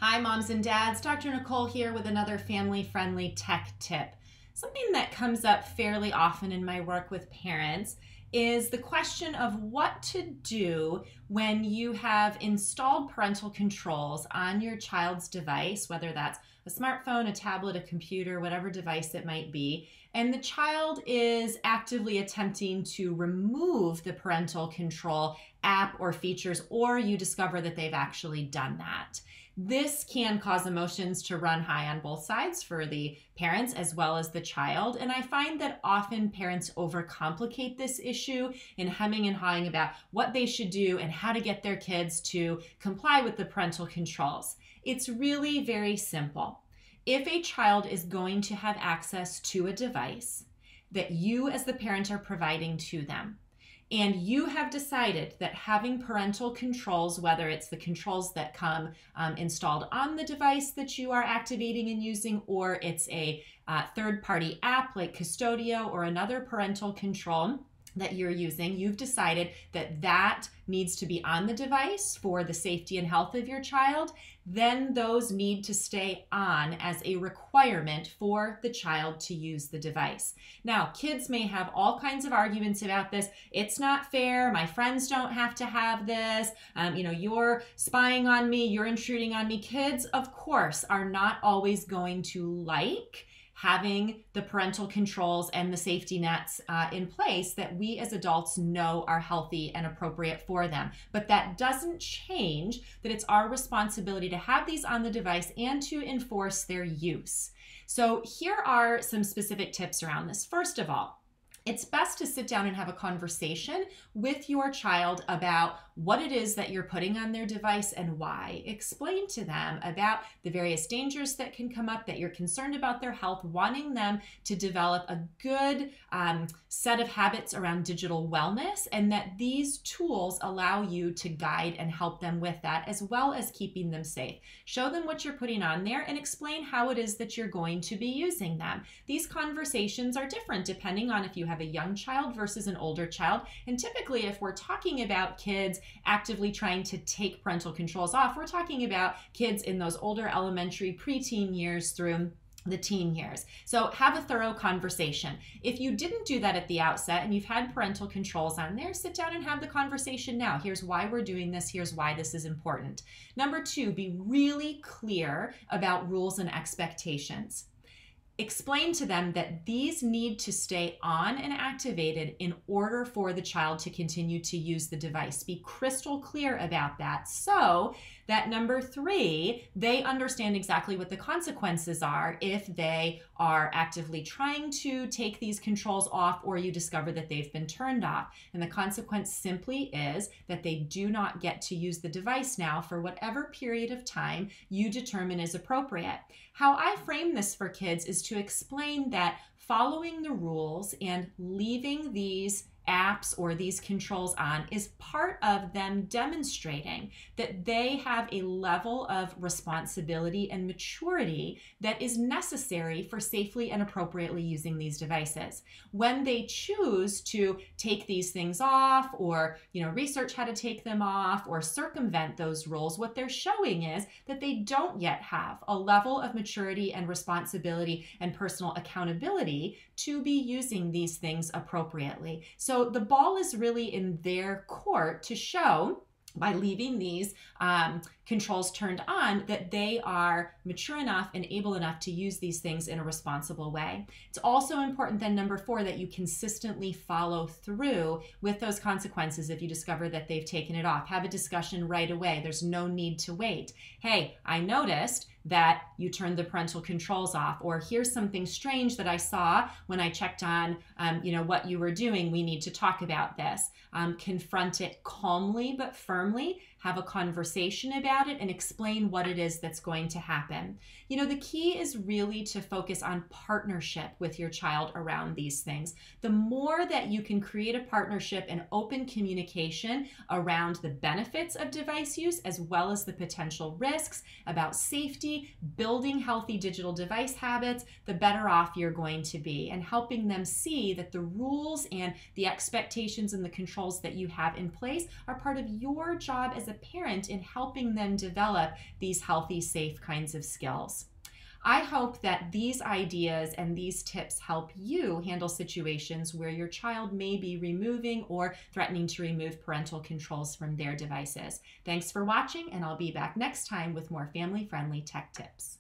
Hi moms and dads, Dr. Nicole here with another family-friendly tech tip. Something that comes up fairly often in my work with parents is the question of what to do when you have installed parental controls on your child's device, whether that's a smartphone, a tablet, a computer, whatever device it might be, and the child is actively attempting to remove the parental control app or features, or you discover that they've actually done that. This can cause emotions to run high on both sides for the parents as well as the child. And I find that often parents overcomplicate this issue in hemming and hawing about what they should do and how to get their kids to comply with the parental controls. It's really very simple. If a child is going to have access to a device that you as the parent are providing to them, and you have decided that having parental controls, whether it's the controls that come installed on the device that you are activating and using, or it's a third-party app like Custodio or another parental control that you're using, you've decided that that needs to be on the device for the safety and health of your child, then those need to stay on as a requirement for the child to use the device. Now, kids may have all kinds of arguments about this. It's not fair. My friends don't have to have this. You're spying on me. You're intruding on me. Kids, of course, are not always going to like having the parental controls and the safety nets in place that we as adults know are healthy and appropriate for them. But that doesn't change that it's our responsibility to have these on the device and to enforce their use. So here are some specific tips around this. First of all, it's best to sit down and have a conversation with your child about what it is that you're putting on their device and why. Explain to them about the various dangers that can come up, that you're concerned about their health, wanting them to develop a good set of habits around digital wellness, and that these tools allow you to guide and help them with that, as well as keeping them safe. Show them what you're putting on there and explain how it is that you're going to be using them. These conversations are different depending on if you have a young child versus an older child. And typically, if we're talking about kids actively trying to take parental controls off, we're talking about kids in those older elementary, preteen years through the teen years. So have a thorough conversation. If you didn't do that at the outset and you've had parental controls on there, sit down and have the conversation now. Here's why we're doing this. Here's why this is important. Number two, be really clear about rules and expectations. Explain to them that these need to stay on and activated in order for the child to continue to use the device. Be crystal clear about that so that number three, they understand exactly what the consequences are if they are actively trying to take these controls off or you discover that they've been turned off. And the consequence simply is that they do not get to use the device now for whatever period of time you determine is appropriate. How I frame this for kids is to explain that following the rules and leaving these apps or these controls on is part of them demonstrating that they have a level of responsibility and maturity that is necessary for safely and appropriately using these devices. When they choose to take these things off or research how to take them off or circumvent those rules, what they're showing is that they don't yet have a level of maturity and responsibility and personal accountability to be using these things appropriately. So the ball is really in their court to show, by leaving these controls turned on, that they are mature enough and able enough to use these things in a responsible way. It's also important then, number four, that you consistently follow through with those consequences if you discover that they've taken it off. Have a discussion right away. There's no need to wait. Hey, I noticed that you turned the parental controls off, or here's something strange that I saw when I checked on what you were doing. We need to talk about this. Confront it calmly but firmly. Have a conversation about it and explain what it is that's going to happen. The key is really to focus on partnership with your child around these things. The more that you can create a partnership and open communication around the benefits of device use as well as the potential risks about safety, building healthy digital device habits, the better off you're going to be, and helping them see that the rules and the expectations and the controls that you have in place are part of your job as a a parent in helping them develop these healthy, safe kinds of skills. I hope that these ideas and these tips help you handle situations where your child may be removing or threatening to remove parental controls from their devices. Thanks for watching, and I'll be back next time with more family-friendly tech tips.